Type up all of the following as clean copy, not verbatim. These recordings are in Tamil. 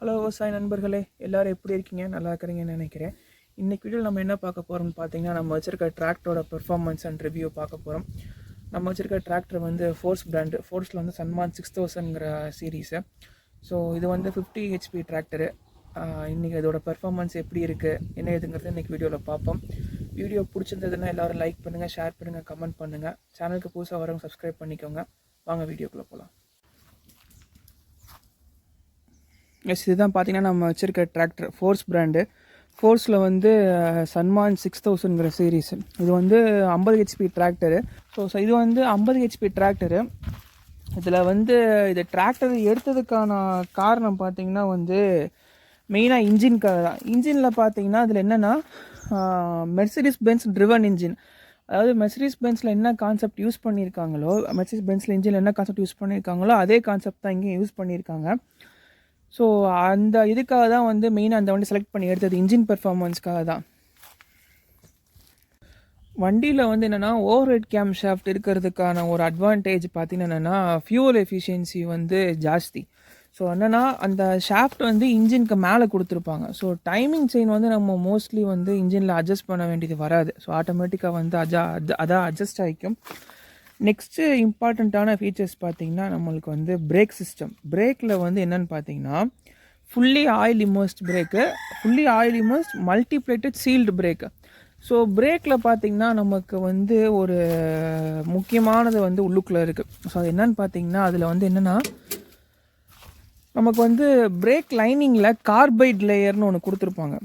ஹலோ விவசாய நண்பர்களே, எல்லோரும் எப்படி இருக்கீங்க? நல்லா இருக்கிறீங்கன்னு நினைக்கிறேன். இன்றைக்கி வீடியோவில் நம்ம என்ன பார்க்க போகிறோம்னு பார்த்தீங்கன்னா, நம்ம வச்சுருக்க டிராக்டரோட பெர்ஃபார்மன்ஸ் அண்ட் ரிவ்யூ பார்க்க போகிறோம். நம்ம வச்சுருக்க டிராக்டர் வந்து ஃபோர்ஸ் பிராண்டு. ஃபோர்ஸில் வந்து சன்மான் 6000ங்கிற சீரீஸு. ஸோ இது வந்து 50 HP டிராக்டரு. இன்றைக்கி அதோட பெர்ஃபார்மன்ஸ் எப்படி இருக்குது, என்ன ஏதுங்கிறது இன்றைக்கி வீடியோவில் பார்ப்போம். வீடியோ பிடிச்சிருந்ததுன்னா எல்லோரும் லைக் பண்ணுங்கள், ஷேர் பண்ணுங்கள், கமெண்ட் பண்ணுங்கள். சேனலுக்கு புதுசாக வரவங்க சப்ஸ்கிரைப் பண்ணிக்கோங்க. வாங்க வீடியோக்குள்ளே போகலாம். எஸ், இதுதான் பார்த்தீங்கன்னா நம்ம வச்சுருக்க டிராக்டர் ஃபோர்ஸ் பிராண்டு. ஃபோர்ஸில் வந்து சன்மான் 6000ங்கிற சீரீஸ். இது வந்து 50 HP டிராக்டரு. ஸோ இது வந்து 50 HP டிராக்டரு. இதில் வந்து இது டிராக்டர் எடுத்ததுக்கான காரணம் பார்த்திங்கன்னா வந்து மெயினாக இன்ஜின்காக தான். இன்ஜினில் பார்த்தீங்கன்னா அதில் என்னென்னா மெர்சிடிஸ் பென்ஸ் ட்ரிவன் இன்ஜின். அதாவது மெர்சிடிஸ் பென்ஸில் என்ன கான்செப்ட் யூஸ் பண்ணியிருக்காங்களோ, மெர்சிடிஸ் பென்ஸில் இன்ஜினில் என்ன கான்செப்ட் யூஸ் பண்ணியிருக்காங்களோ அதே கான்செப்ட் தான் இங்கேயும் யூஸ் பண்ணியிருக்காங்க. ஸோ அந்த இதுக்காக தான் வந்து மெயினாக அந்த வண்டி செலக்ட் பண்ணி எடுத்தது, இன்ஜின் பெர்ஃபார்மன்ஸ்க்காக தான். வண்டியில் வந்து என்னென்னா ஓவர் ஹெட் கேம் ஷாஃப்ட் இருக்கிறதுக்கான ஒரு அட்வான்டேஜ் பார்த்தீங்கன்னா என்னென்னா ஃபியூவல் எஃபிஷியன்சி வந்து ஜாஸ்தி. ஸோ என்னென்னா அந்த ஷாஃப்ட் வந்து இன்ஜினுக்கு மேலே கொடுத்துருப்பாங்க. ஸோ டைமிங் செயின் வந்து நம்ம மோஸ்ட்லி வந்து இன்ஜினில் அட்ஜஸ்ட் பண்ண வேண்டியது வராது. ஸோ ஆட்டோமேட்டிக்காக வந்து அதான் அட்ஜஸ்ட் ஆகிக்கும். நெக்ஸ்ட்டு இம்பார்ட்டண்ட்டான ஃபீச்சர்ஸ் பார்த்திங்கன்னா நம்மளுக்கு வந்து பிரேக் சிஸ்டம். பிரேக்கில் வந்து என்னென்னு பார்த்தீங்கன்னா fully oil immersed brake, fully oil immersed multiplated sealed brake. So பிரேக்கில் பார்த்திங்கன்னா நமக்கு வந்து ஒரு முக்கியமானது வந்து உள்ளுக்குள்ளே இருக்குது. ஸோ அது என்னென்னு பார்த்தீங்கன்னா அதில் வந்து என்னென்னா நமக்கு வந்து பிரேக் லைனிங்கில் கார்பைட் லேயர்னு ஒன்று கொடுத்துருப்பாங்க.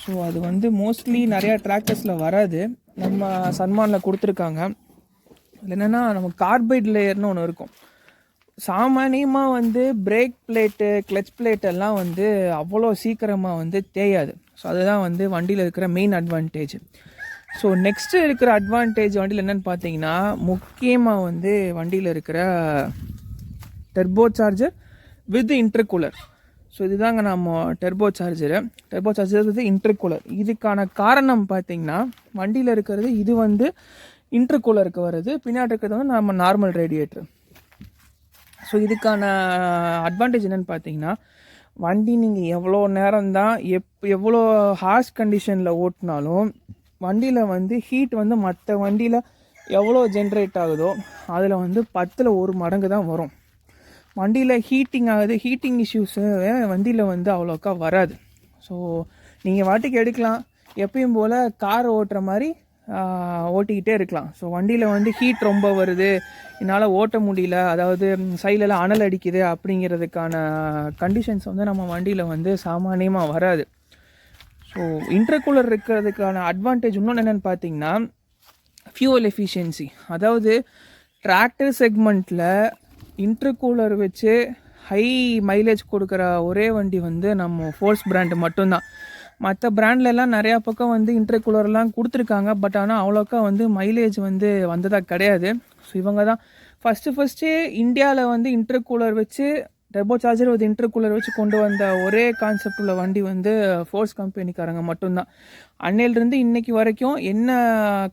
ஸோ அது வந்து மோஸ்ட்லி நிறையா டிராக்டர்ஸில் வராது, நம்ம சன்மானில் கொடுத்துருக்காங்க. அதில் என்னென்னா நமக்கு கார்பைட் லேயர்னு ஒன்று இருக்கும். சாமானியமாக வந்து பிரேக் பிளேட்டு, கிளச் பிளேட்டெல்லாம் வந்து அவ்வளோ சீக்கிரமாக வந்து தேயாது. ஸோ அதுதான் வந்து வண்டியில் இருக்கிற மெயின் அட்வான்டேஜ். ஸோ நெக்ஸ்ட்டு இருக்கிற அட்வான்டேஜ் வண்டியில் என்னென்னு பார்த்தீங்கன்னா முக்கியமாக வந்து வண்டியில் இருக்கிற turbo charger with intercooler. So இதுதாங்க நம்ம டர்போ சார்ஜர் வித் இன்டர்கூலர். இதுக்கான காரணம் பார்த்திங்கன்னா வண்டியில் இருக்கிறது இது வந்து இன்டர்கூலருக்கு வருது, பின்னாடி இருக்கிறது வந்து நம்ம நார்மல் ரேடியேட்ரு. ஸோ இதுக்கான அட்வான்டேஜ் என்னென்னு பார்த்தீங்கன்னா வண்டி நீங்கள் எவ்வளோ நேரம்தான் எவ்வளோ ஹார்ஷ் கண்டிஷனில் ஓட்டினாலும் வண்டியில் வந்து ஹீட் வந்து மற்ற வண்டியில் எவ்வளோ ஜென்ரேட் ஆகுதோ அதில் வந்து 10ல் 1 மடங்கு தான் வரும். வண்டியில் ஹீட்டிங் ஆகுது, ஹீட்டிங் இஷ்யூஸு வண்டியில் வந்து அவ்வளோக்கா வராது. ஸோ நீங்கள் வாட்டிக்கு எடுக்கலாம், எப்பயும் போல் கார் ஓட்டுற மாதிரி ஓட்டிக்கிட்டே இருக்கலாம். ஸோ வண்டியில் வந்து ஹீட் ரொம்ப வருது, என்னால் ஓட்ட முடியல, அதாவது சைட்லலாம் அனல் அடிக்குது அப்படிங்கிறதுக்கான கண்டிஷன்ஸ் வந்து நம்ம வண்டியில் வந்து சாமானியமாக வராது. ஸோ இன்டர்கூலர் இருக்கிறதுக்கான அட்வான்டேஜ் இன்னொன்று என்னென்னு பார்த்தீங்கன்னா ஃபியூவல் எஃபிஷியன்சி. அதாவது டிராக்டர் செக்மெண்ட்டில் இன்டர்கூலர் வச்சு ஹை மைலேஜ் கொடுக்குற ஒரே வண்டி வந்து நம்ம ஃபோர்ஸ் பிராண்டு மட்டும்தான். மற்ற பிராண்ட்லலாம் நிறையா பக்கம் வந்து இன்டர்கூலர்லாம் கொடுத்துருக்காங்க, பட் ஆனால் அவ்வளோக்கா வந்து மைலேஜ் வந்து வந்ததாக கிடையாது. ஸோ இவங்க தான் ஃபஸ்ட்டு இந்தியாவில் வந்து இன்டர்கூலர் வச்சு டர்போ சார்ஜர் வித் இன்டர்கூலர் வச்சு கொண்டு வந்த ஒரே கான்செப்ட் உள்ள வண்டி வந்து ஃபோர்ஸ் கம்பெனிக்காரங்க மட்டும்தான். அன்னையிலிருந்து இன்றைக்கி வரைக்கும் என்ன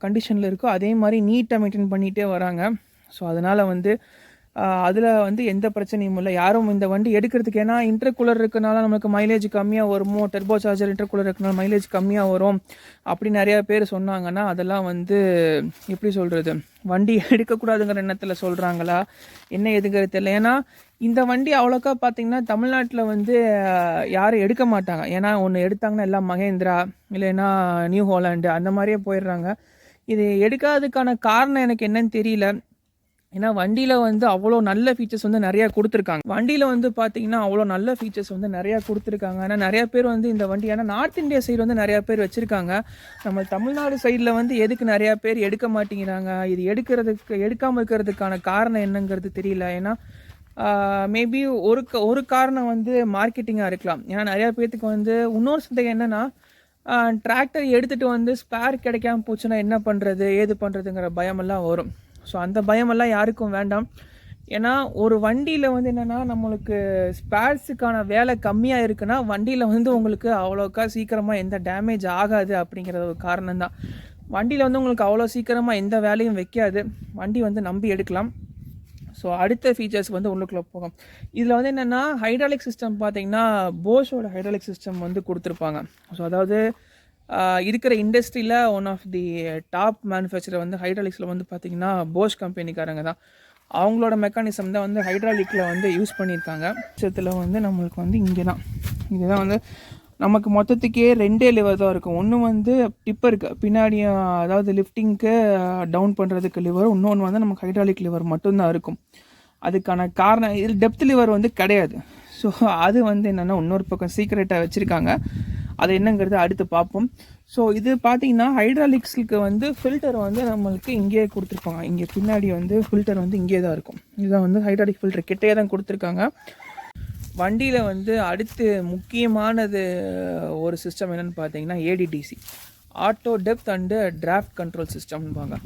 கண்டிஷனில் இருக்கோ அதே மாதிரி நீட்டாக மெயின்டைன் பண்ணிகிட்டே வராங்க. ஸோ அதனால் வந்து அதில் வந்து எந்த பிரச்சனையும் இல்லை, யாரும் இந்த வண்டி எடுக்கிறதுக்கு. ஏன்னா இன்டர்கூலர் இருக்கனால நமக்கு மைலேஜ் கம்மியாக வருமோ, டர்போ சார்ஜர் இன்டர்கூலர் இருக்கனால மைலேஜ் கம்மியாக வரும் அப்படி நிறையா பேர் சொன்னாங்கன்னா அதெல்லாம் வந்து எப்படி சொல்கிறது, வண்டி எடுக்கக்கூடாதுங்கிற எண்ணத்தில் சொல்கிறாங்களா என்ன எதுங்கிறது தெரியல. ஏன்னா இந்த வண்டி அவ்வளோக்கா பார்த்திங்கன்னா தமிழ்நாட்டில் வந்து யாரும் எடுக்க மாட்டாங்க. ஏன்னா ஒன்று எடுத்தாங்கன்னா எல்லாம் மகேந்திரா இல்லைன்னா நியூ ஹாலண்டு அந்த மாதிரியே போயிடுறாங்க. இது எடுக்காததுக்கான காரணம் எனக்கு என்னன்னு தெரியல. ஏன்னா வண்டியில் வந்து அவ்வளோ நல்ல ஃபீச்சர்ஸ் வந்து நிறையா கொடுத்துருக்காங்க. வண்டியில் வந்து பார்த்திங்கன்னா அவ்வளோ நல்ல ஃபீச்சர்ஸ் வந்து நிறையா கொடுத்துருக்காங்க. ஆனால் நிறையா பேர் வந்து இந்த வண்டி, ஏன்னா நார்த் இந்தியா சைடு வந்து நிறையா பேர் வச்சுருக்காங்க. நம்ம தமிழ்நாடு சைடில் வந்து எதுக்கு நிறையா பேர் எடுக்க மாட்டேங்கிறாங்க, இது எடுக்காமல் இருக்கிறதுக்கான காரணம் என்னங்கிறது தெரியல. ஏன்னா மேபி ஒரு காரணம் வந்து மார்க்கெட்டிங்காக இருக்கலாம். ஏன்னா நிறையா பேர்த்துக்கு வந்து இன்னொரு சந்தேகம் என்னென்னா டிராக்டர் எடுத்துகிட்டு வந்து ஸ்பேர் கிடைக்காம போச்சுன்னா என்ன பண்ணுறது ஏது பண்ணுறதுங்கிற பயமெல்லாம் வரும். ஸோ அந்த பயமெல்லாம் யாருக்கும் வேண்டாம். ஏன்னா ஒரு வண்டியில் வந்து என்னென்னா நம்மளுக்கு ஸ்பேர்ஸுக்கான வேலை கம்மியாக இருக்குன்னா வண்டியில் வந்து உங்களுக்கு அவ்வளோக்கா சீக்கிரமாக எந்த டேமேஜ் ஆகாது அப்படிங்கிற ஒரு காரணம் தான். வண்டியில் வந்து உங்களுக்கு அவ்வளோ சீக்கிரமாக எந்த வேலையும் வைக்காது, வண்டி வந்து நம்பி எடுக்கலாம். ஸோ அடுத்த ஃபீச்சர்ஸ் வந்து உள்ளுக்குள்ளே போகும். இதில் வந்து என்னென்னா ஹைட்ராலிக் சிஸ்டம் பார்த்தீங்கன்னா போஷோட ஹைட்ராலிக் சிஸ்டம் வந்து கொடுத்துருப்பாங்க. ஸோ அதாவது இருக்கிற இண்டஸ்ட்ரியில் one of the top manufacturer வந்து ஹைட்ராலிக்ஸில் வந்து பார்த்திங்கன்னா போஷ் கம்பெனிக்காரங்க தான். அவங்களோட மெக்கானிசம் தான் வந்து ஹைட்ராலிக்கில் வந்து யூஸ் பண்ணியிருக்காங்க. விஷயத்தில் வந்து நம்மளுக்கு வந்து இங்கே தான் இதுதான் வந்து நமக்கு மொத்தத்துக்கே 2 லிவர் தான் இருக்கும். ஒன்று வந்து டிப்பருக்கு பின்னாடி, அதாவது லிஃப்டிங்க்கு டவுன் பண்ணுறதுக்கு லிவர், இன்னொன்று வந்து நமக்கு ஹைட்ராலிக் லிவர் மட்டும்தான் இருக்கும். அதுக்கான காரணம் இது டெப்த் லிவர் வந்து கிடையாது. ஸோ அது வந்து என்னென்னா இன்னொரு பக்கம் சீக்ரெட்டாக வச்சுருக்காங்க. அது என்னங்கிறது அடுத்து பார்ப்போம். ஸோ இது பார்த்திங்கன்னா ஹைட்ராலிக்ஸுக்கு வந்து ஃபில்டர் வந்து நம்மளுக்கு இங்கேயே கொடுத்துருப்பாங்க. இங்கே பின்னாடி வந்து ஃபில்டர் வந்து இங்கே தான் இருக்கும். இதுதான் வந்து ஹைட்ராலிக் ஃபில்டர் கிட்டே தான் கொடுத்துருக்காங்க. வண்டியில் வந்து அடுத்து முக்கியமானது ஒரு சிஸ்டம் என்னென்னு பார்த்தீங்கன்னா ADDC, auto depth and draft control சிஸ்டம்பாங்க.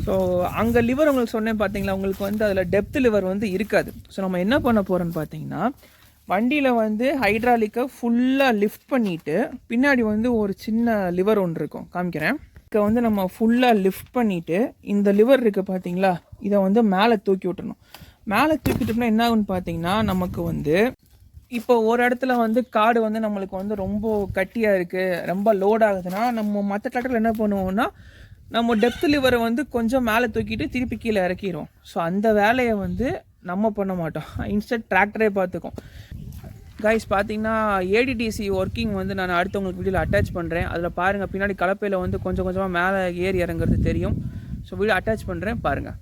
ஸோ அங்கே லிவர் உங்களுக்கு சொன்னேன் பார்த்தீங்களா, உங்களுக்கு வந்து அதில் டெப்த் லிவர் வந்து இருக்காது. ஸோ நம்ம என்ன பண்ண போகிறோன்னு பார்த்தீங்கன்னா வண்டியில் வந்து ஹைட்ராலிக்கை ஃபுல்லாக லிஃப்ட் பண்ணிவிட்டு பின்னாடி வந்து ஒரு சின்ன லிவர் ஒன்று இருக்கும், காமிக்கிறேன். இதை வந்து நம்ம ஃபுல்லாக லிஃப்ட் பண்ணிவிட்டு இந்த லிவர் இருக்குது பார்த்தீங்களா, இதை வந்து மேலே தூக்கி விட்டணும். மேலே தூக்கிட்டோம்னா என்ன ஆகுன்னு பார்த்தீங்கன்னா நமக்கு வந்து இப்போ ஒரு இடத்துல வந்து காடு வந்து நம்மளுக்கு வந்து ரொம்ப கட்டியாக இருக்குது, ரொம்ப லோட் ஆகுதுன்னா நம்ம மற்ற டிராக்டரில் என்ன பண்ணுவோம்னா நம்ம டெப்த் லிவரை வந்து கொஞ்சம் மேலே தூக்கிட்டு திருப்பி கீழே இறக்கிடுவோம். ஸோ அந்த வேலையை வந்து நம்ம பண்ண மாட்டோம், இன்ஸ்டன்ட் டிராக்டரே பார்த்துக்கும். கைஸ் பார்த்தீங்கன்னா ஏடிடிசி ஒர்க்கிங் வந்து நான் அடுத்தவங்களுக்கு வீடியோவில் அட்டாச் பண்ணுறேன். அதில் பாருங்கள், பின்னாடி கலப்பையில் வந்து கொஞ்சம் கொஞ்சமாக மேலே ஏறி இறங்குறது தெரியும். ஸோ வீடியோ அட்டாச் பண்ணுறேன், பாருங்கள்.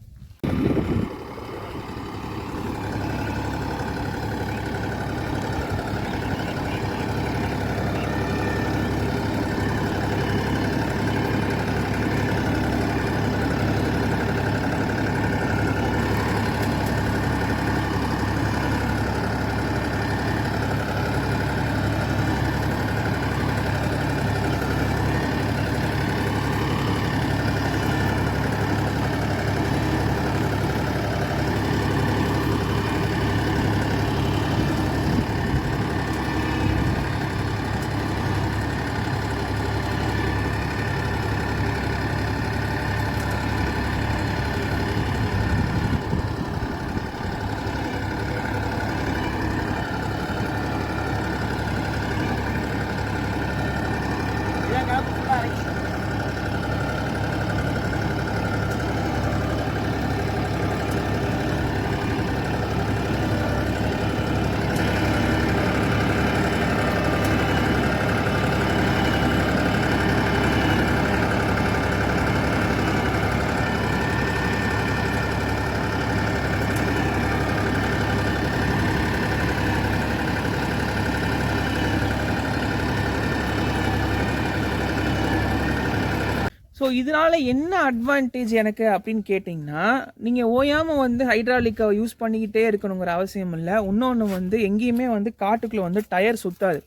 ஸோ இதனால் என்ன அட்வான்டேஜ் எனக்கு அப்படின்னு கேட்டிங்கன்னா, நீங்கள் ஓயாமல் வந்து ஹைட்ராலிக்கை யூஸ் பண்ணிக்கிட்டே இருக்கணுங்கிற அவசியம் இல்லை. இன்னொன்று வந்து எங்கேயுமே வந்து காட்டுக்குள்ளே வந்து டயர் சுற்றாது.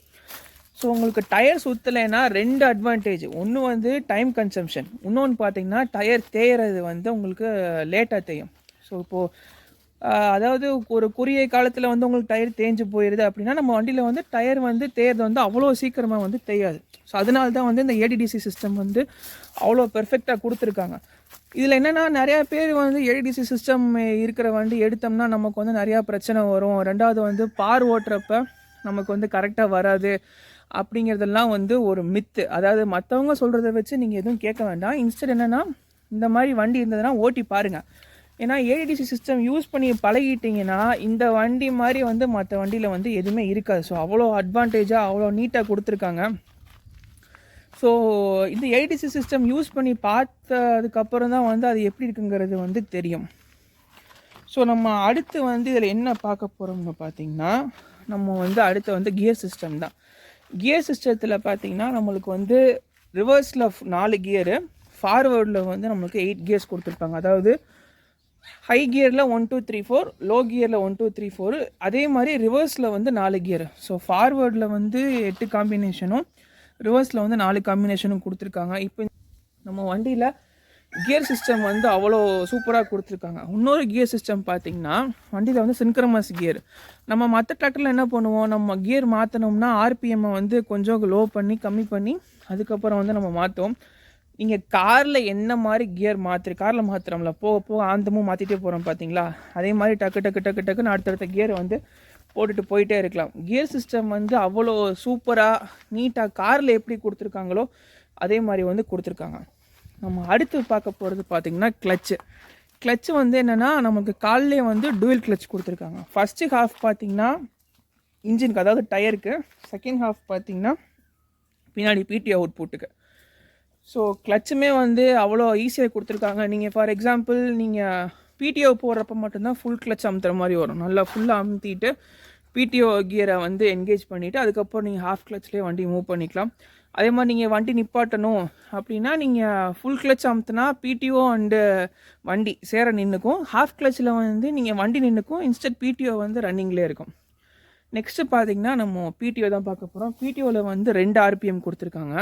ஸோ உங்களுக்கு டயர் சுற்றலைன்னா 2 அட்வான்டேஜ். ஒன்று வந்து டைம் கன்சம்ஷன், இன்னொன்று பார்த்தீங்கன்னா டயர் தேயறது வந்து உங்களுக்கு லேட்டாக தேயும். ஸோ இப்போது அதாவது ஒரு குறுகிய காலத்தில் வந்து உங்களுக்கு டயர் தேஞ்சு போயிடுது அப்படின்னா நம்ம வண்டியில் வந்து டயர் வந்து தேய்றது வந்து அவ்வளோ சீக்கிரமாக வந்து தேயாது. ஸோ அதனால தான் வந்து இந்த ஏடிடிசி சிஸ்டம் வந்து அவ்வளோ பெர்ஃபெக்டாக கொடுத்துருக்காங்க. இதில் என்னென்னா நிறையா பேர் வந்து ஏடிடிசி சிஸ்டம் இருக்கிற வண்டி எடுத்தோம்னா நமக்கு வந்து நிறையா பிரச்சனை வரும். ரெண்டாவது வந்து பார் ஓட்டுறப்ப நமக்கு வந்து கரெக்டாக வராது அப்படிங்கிறதெல்லாம் வந்து ஒரு மித்து. அதாவது மற்றவங்க சொல்கிறத வச்சு நீங்கள் எதுவும் கேட்க வேண்டாம். இன்ஸ்டெட் என்னென்னா இந்த மாதிரி வண்டி இருந்ததுன்னா ஓட்டி பாருங்கள். ஏன்னா ஏடிடிசி சிஸ்டம் யூஸ் பண்ணி பழகிட்டிங்கன்னா இந்த வண்டி மாதிரி வந்து மற்ற வண்டியில் வந்து எதுவுமே இருக்காது. ஸோ அவ்வளோ அட்வான்டேஜாக அவ்வளோ நீட்டாக கொடுத்துருக்காங்க. ஸோ இந்த ஏடிடிசி சிஸ்டம் யூஸ் பண்ணி பார்த்ததுக்கப்புறம் தான் வந்து அது எப்படி இருக்குங்கிறது வந்து தெரியும். ஸோ நம்ம அடுத்து வந்து இதில் என்ன பார்க்க போகிறோம்னு பார்த்திங்கன்னா நம்ம வந்து அடுத்து வந்து கியர் சிஸ்டம் தான். கியர் சிஸ்டத்தில் பார்த்திங்கன்னா நம்மளுக்கு வந்து ரிவர்ஸில் 4 கியரு, ஃபார்வேர்டில் வந்து நம்மளுக்கு 8 கியர்ஸ் கொடுத்துருப்பாங்க. அதாவது ஹை கியரில் 1 2 3 4, லோ கியரில் 1 2 3 4, அதே மாதிரி ரிவர்ஸில் வந்து 4 கியர். ஸோ ஃபார்வேர்டில் வந்து 8 காம்பினேஷனும் ரிவர்ஸில் வந்து 4 காம்பினேஷனும் கொடுத்துருக்காங்க. இப்போ நம்ம வண்டியில் கியர் சிஸ்டம் வந்து அவ்வளோ சூப்பராக கொடுத்துருக்காங்க. இன்னொரு கியர் சிஸ்டம் பார்த்திங்கன்னா வண்டியில் வந்து சின்க்ரமஸ் கியர். நம்ம மற்ற டிராக்டரில் என்ன பண்ணுவோம், நம்ம கியர் மாற்றினோம்னா ஆர்பிஎம்மை வந்து கொஞ்சம் லோ பண்ணி கம்மி பண்ணி அதுக்கப்புறம் வந்து நம்ம மாற்றுவோம். நீங்கள் காரில் என்ன மாதிரி கியர் காரில் மாற்றுறோம்ல, போக போக ஆந்தமும் மாற்றிட்டே போகிறோம் பார்த்தீங்களா, அதே மாதிரி டக்கு டக்கு டக்கு டக்குன்னு அடுத்தடுத்த கியர் வந்து போட்டுட்டு போயிட்டே இருக்கலாம். கியர் சிஸ்டம் வந்து அவ்வளோ சூப்பராக நீட்டாக காரில் எப்படி கொடுத்துருக்காங்களோ அதே மாதிரி வந்து கொடுத்துருக்காங்க. நம்ம அடுத்து பார்க்க போகிறது பார்த்திங்கன்னா கிளச்சு வந்து என்னென்னா நமக்கு காலிலே வந்து டூயல் கிளச் கொடுத்துருக்காங்க. ஃபஸ்ட்டு ஹாஃப் பார்த்திங்கன்னா இன்ஜினுக்கு, அதாவது டயருக்கு. செகண்ட் ஹாஃப் பார்த்திங்கன்னா பின்னாடி பிடிஓ அவுட்புட்டுக்கு. ஸோ கிளச்சுமே வந்து அவ்வளோ ஈஸியாக கொடுத்துருக்காங்க. நீங்கள் ஃபார் எக்ஸாம்பிள் நீங்கள் பிடிஓ போடுறப்ப மட்டும்தான் ஃபுல் கிளச் அமுத்துற மாதிரி வரும். நல்லா ஃபுல்லாக அமுத்திட்டு பிடிஓ கியரை வந்து என்கேஜ் பண்ணிவிட்டு அதுக்கப்புறம் நீங்கள் ஹாஃப் கிளச்லேயே வண்டி மூவ் பண்ணிக்கலாம். அதே மாதிரி நீங்கள் வண்டி நிப்பாட்டணும் அப்படின்னா நீங்கள் ஃபுல் கிளச் அமுத்துனா பிடிஓ அண்டு வண்டி சேர நின்றுக்கும். ஹாஃப் கிளச்சில் வந்து நீங்கள் வண்டி நின்றுக்கும், இன்ஸ்டன்ட் பிடிஓ வந்து ரன்னிங்லேயே இருக்கும். நெக்ஸ்ட்டு பார்த்தீங்கன்னா நம்ம பிடிஓ தான் பார்க்க போகிறோம். பிடிஓவில் வந்து 2 RPM கொடுத்துருக்காங்க.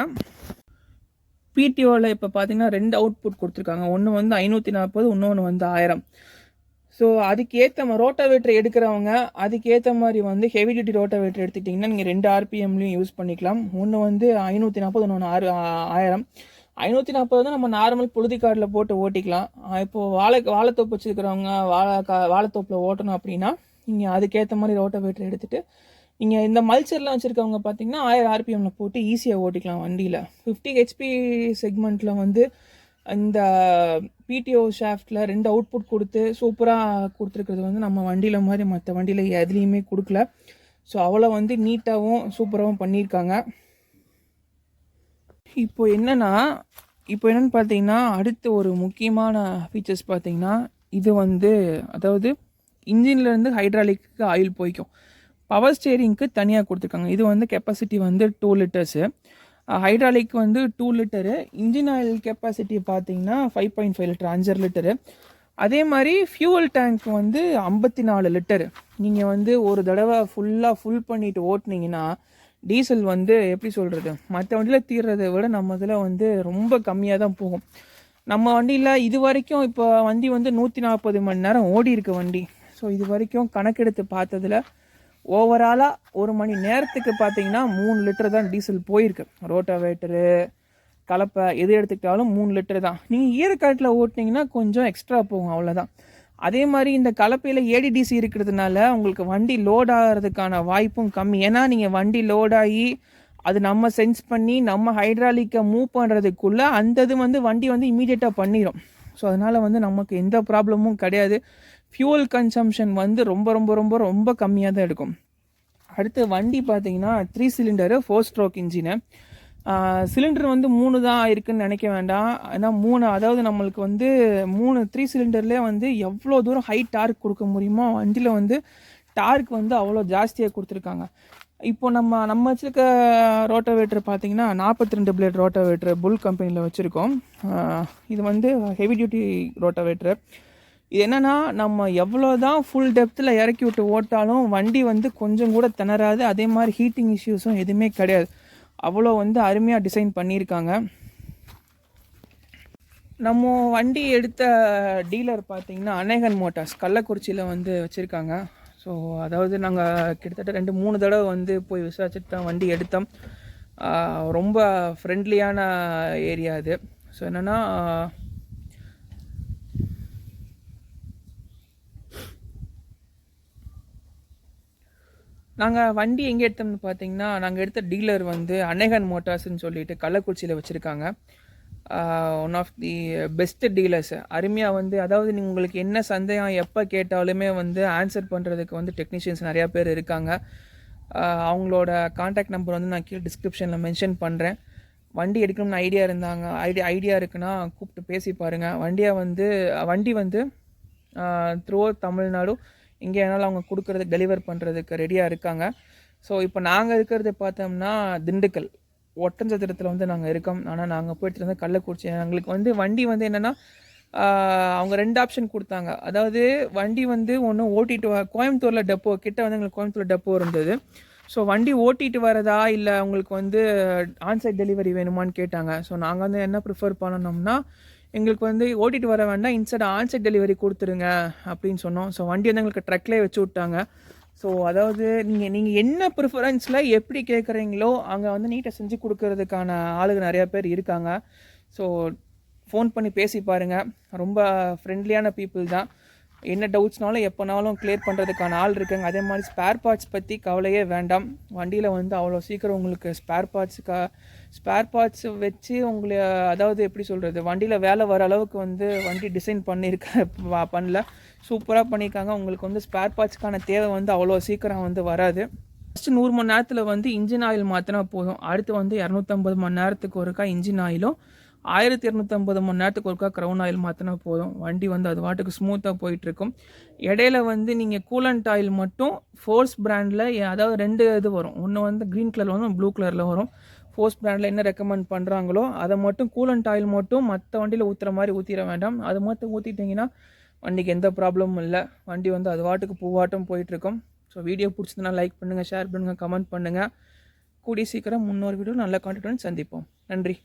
பிடிஓவில் இப்போ பார்த்தீங்கன்னா 2 அவுட்புட் கொடுத்துருக்காங்க. ஒன்று வந்து 540, இன்னொன்று வந்து 1000. ஸோ அதுக்கேற்ற ரோட்டாவேட்டர் எடுக்கிறவங்க அதுக்கேற்ற மாதிரி வந்து ஹெவி டியூட்டி ரோட்டாவேட்டர் எடுத்துக்கிட்டிங்கன்னா நீங்கள் 2 RPMலையும் யூஸ் பண்ணிக்கலாம். ஒன்று வந்து 540, இன்னொன்று 1000. 540 வந்து நம்ம நார்மல் புழுதி கார்டில் போட்டு ஓட்டிக்கலாம். இப்போது வாழைத்தோப்பு வச்சுருக்கிறவங்க வாழைத்தோப்பில் ஓட்டணும் அப்படின்னா நீங்கள் அதுக்கேற்ற மாதிரி ரோட்டாவேட்டர் எடுத்துகிட்டு நீங்கள் இந்த மல்ச்சர்லாம் வச்சுருக்கவங்க பார்த்தீங்கன்னா 1000 RPMல போட்டு ஈஸியாக ஓட்டிக்கலாம் வண்டியில். 50 HP செக்மெண்ட்டில் வந்து இந்த பிடிஓ ஷாஃப்டில் 2 அவுட்புட் கொடுத்து சூப்பராக கொடுத்துருக்கிறது வந்து நம்ம வண்டியில் மாதிரி மற்ற வண்டியில் எதுலேயுமே கொடுக்கல. ஸோ அவ்வளோ வந்து நீட்டாகவும் சூப்பராகவும் பண்ணியிருக்காங்க. இப்போ என்னென்னு பார்த்தீங்கன்னா அடுத்து ஒரு முக்கியமான ஃபீச்சர்ஸ் பார்த்தீங்கன்னா இது வந்து அதாவது இன்ஜின்லேருந்து ஹைட்ராலிக்கு ஆயில் போய்க்கும். பவர் ஸ்டேரிங்க்கு தனியாக கொடுத்துருக்காங்க. இது வந்து கெப்பாசிட்டி வந்து 2 லிட்டர்ஸு. ஹைட்ராலிக் வந்து 2 லிட்டரு. இன்ஜின் ஆயில் கெப்பாசிட்டி பார்த்தீங்கன்னா 5.5 லிட்டர், 5 லிட்டரு. அதே மாதிரி ஃபியூவல் டேங்க் வந்து 54 லிட்டரு. நீங்கள் வந்து ஒரு தடவை ஃபுல் பண்ணிவிட்டு ஓட்டினீங்கன்னா டீசல் வந்து எப்படி சொல்கிறது, மற்ற வண்டியில் தீர்றதை விட நம்ம இதில் வந்து ரொம்ப கம்மியாக தான் போகும். நம்ம வண்டியில் இது வரைக்கும் இப்போ வண்டி வந்து 140 மணி நேரம் ஓடி இருக்க வண்டி. ஸோ இது வரைக்கும் கணக்கெடுத்து பார்த்ததில் ஓவராலாக 1 மணி நேரத்துக்கு பார்த்தீங்கன்னா 3 லிட்டர் தான் டீசல் போயிருக்கு. ரோட்டாவேட்டரு கலப்பை எது எடுத்துக்கிட்டாலும் 3 லிட்டர் தான். நீங்கள் ஈரக்காட்டில் ஓட்டினீங்கன்னா கொஞ்சம் எக்ஸ்ட்ரா போகும், அவ்வளோதான். அதே மாதிரி இந்த கலப்பையில் ஏடிடிசி இருக்கிறதுனால உங்களுக்கு வண்டி லோட் ஆகிறதுக்கான வாய்ப்பும் கம்மி. ஏன்னா நீங்கள் வண்டி லோடாகி அது நம்ம சென்ஸ் பண்ணி நம்ம ஹைட்ராலிக்கை மூவ் பண்ணுறதுக்குள்ளே அந்த இது வந்து வண்டி வந்து இமீடியட்டாக பண்ணிடும். ஸோ அதனால் வந்து நமக்கு எந்த ப்ராப்ளமும் கிடையாது. ஃபியூவல் கன்சம்ஷன் வந்து ரொம்ப ரொம்ப ரொம்ப ரொம்ப கம்மியாக தான் இருக்கும். அடுத்து வண்டி பார்த்தீங்கன்னா 3 சிலிண்டரு 4 ஸ்ட்ரோக் இன்ஜினு. சிலிண்டர் வந்து 3 தான் இருக்குதுன்னு நினைக்க வேண்டாம். ஏன்னா 3, அதாவது நம்மளுக்கு வந்து 3 சிலிண்டர்லேயே வந்து எவ்வளோ தூரம் ஹை டார்க் கொடுக்க முடியுமோ வண்டியில் வந்து டார்க் வந்து அவ்வளோ ஜாஸ்தியாக கொடுத்துருக்காங்க. இப்போ நம்ம வச்சுருக்க ரோட்டாவேட்டர் பார்த்தீங்கன்னா 42 பிளேட் ரோட்டாவேட்டர் புல் கம்பெனியில் வச்சுருக்கோம். இது வந்து ஹெவி டியூட்டி ரோட்டாவேட்டர். இது என்னென்னா நம்ம எவ்வளோ தான் ஃபுல் டெப்த்தில் இறக்கி விட்டு ஓட்டாலும் வண்டி வந்து கொஞ்சம் கூட திணறாது. அதே மாதிரி ஹீட்டிங் இஷ்யூஸும் எதுவுமே கிடையாது. அவ்வளோ வந்து அருமையாக டிசைன் பண்ணியிருக்காங்க. நம்ம வண்டி எடுத்த டீலர் பார்த்திங்கன்னா அநேகன் மோட்டார்ஸ் கள்ளக்குறிச்சியில் வந்து வச்சுருக்காங்க. ஸோ அதாவது நாங்கள் கிட்டத்தட்ட 2-3 தடவை வந்து போய் விசாரிச்சுட்டு தான் வண்டி எடுத்தோம். ரொம்ப ஃப்ரெண்ட்லியான ஏரியா இது. ஸோ என்னென்னா நாங்கள் வண்டி எங்கே எடுத்தோம்னு பார்த்தீங்கன்னா நாங்கள் எடுத்த டீலர் வந்து அநேகன் மோட்டார்ஸ்ன்னு சொல்லிட்டு கள்ளக்குறிச்சியில் வச்சுருக்காங்க. One of the best dealers. அருமையாக வந்து அதாவது உங்களுக்கு என்ன சந்தேகம் எப்போ கேட்டாலுமே வந்து ஆன்சர் பண்ணுறதுக்கு வந்து டெக்னீஷியன்ஸ் நிறையா பேர் இருக்காங்க. அவங்களோட கான்டாக்ட் நம்பர் வந்து நான் கீழே டிஸ்கிரிப்ஷனில் மென்ஷன் பண்ணுறேன். வண்டி எடுக்கணும்னு ஐடியா இருக்குன்னா கூப்பிட்டு பேசி பாருங்கள். வண்டி வந்து த்ரூ தமிழ்நாடு எங்கே வேணாலும் அவங்க கொடுக்குறதுக்கு டெலிவர் பண்ணுறதுக்கு ரெடியாக இருக்காங்க. ஸோ இப்போ நாங்கள் இருக்கிறது பார்த்தோம்னா திண்டுக்கல் ஒட்டஞ்சத்திரத்தில் வந்து நாங்கள் இருக்கோம். ஆனால் நாங்கள் போய்ட்டு வந்து கள்ளக்குறிச்சி. எங்களுக்கு வந்து வண்டி வந்து என்னென்னா அவங்க 2 ஆப்ஷன் கொடுத்தாங்க. அதாவது வண்டி வந்து ஒன்று ஓட்டிட்டு கோயம்புத்தூரில் டெப்போ கிட்ட வந்து எங்களுக்கு கோயம்புத்தூர் டெப்போ இருந்தது. ஸோ வண்டி ஓட்டிட்டு வரதா இல்லை உங்களுக்கு வந்து ஆன்சைட் டெலிவரி வேணுமான்னு கேட்டாங்க. ஸோ நாங்கள் வந்து என்ன ப்ரிஃபர் பண்ணணும்னா எங்களுக்கு வந்து ஓட்டிட்டு வர வேண்டாம், இன்சைட் ஆன்சைட் டெலிவரி கொடுத்துருங்க அப்படின்னு சொன்னோம். ஸோ வண்டி வந்து எங்களுக்கு ட்ரக்லேயே வச்சு விட்டாங்க. ஸோ அதாவது நீங்கள் என்ன ப்ரிஃபரன்ஸில் எப்படி கேட்குறீங்களோ அங்கே வந்து நீட்டாக செஞ்சு கொடுக்கறதுக்கான ஆளுங்க நிறையா பேர் இருக்காங்க. ஸோ ஃபோன் பண்ணி பேசி பாருங்கள். ரொம்ப ஃப்ரெண்ட்லியான பீப்புள் தான். என்ன டவுட்ஸ்னாலும் எப்போனாலும் கிளியர் பண்ணுறதுக்கான ஆள் இருக்காங்க. அதே மாதிரி ஸ்பேர் பார்ட்ஸ் பற்றி கவலையே வேண்டாம். வண்டியில் வந்து அவ்வளோ சீக்கிரம் உங்களுக்கு ஸ்பேர் பார்ட்ஸ் வச்சு உங்களை, அதாவது எப்படி சொல்கிறது, வண்டியில் வேலை வர அளவுக்கு வந்து வண்டி டிசைன் பண்ணல, சூப்பராக பண்ணியிருக்காங்க. உங்களுக்கு வந்து ஸ்பேர் பார்ட்ஸ்க்கான தேவை வந்து அவ்வளோ சீக்கிரம் வந்து வராது. ஃபஸ்ட்டு 100 மணி நேரத்தில் வந்து இன்ஜின் ஆயில் மாற்றினா போதும். அடுத்து வந்து 250 மணி நேரத்துக்கு ஒருக்கா இன்ஜின் ஆயிலும் 1250 மணி நேரத்துக்கு ஒருக்கா க்ரௌன் ஆயில் மாற்றினா போதும். வண்டி வந்து அது வாட்டுக்கு ஸ்மூத்தாக போயிட்டுருக்கும். இடையில வந்து நீங்கள் கூலண்ட் ஆயில் மட்டும் ஃபோர்ஸ் பிராண்டில், அதாவது 2 இது வரும். ஒன்று வந்து க்ரீன் கலரில் வரும், ப்ளூ கலரில் வரும். ஃபோர்ஸ் பிராண்டில் என்ன ரெக்கமெண்ட் பண்ணுறாங்களோ அதை மட்டும், கூலண்ட் ஆயில் மட்டும் மற்ற வண்டியில் ஊற்றுற மாதிரி ஊற்றிட வேண்டாம். அது மட்டும் ஊற்றிட்டிங்கன்னா வண்டிக்கு எந்த ப்ராப்ளமும் இல்லை. வண்டி வந்து அது வாட்டுக்கு பூவாட்டம் போயிட்டுருக்கும். ஸோ வீடியோ பிடிச்சதுன்னா லைக் பண்ணுங்கள், ஷேர் பண்ணுங்கள், கமெண்ட் பண்ணுங்கள். கூடிய சீக்கிரம் இன்னொரு வீடியோ நல்ல கான்டென்ட் சந்திப்போம். நன்றி.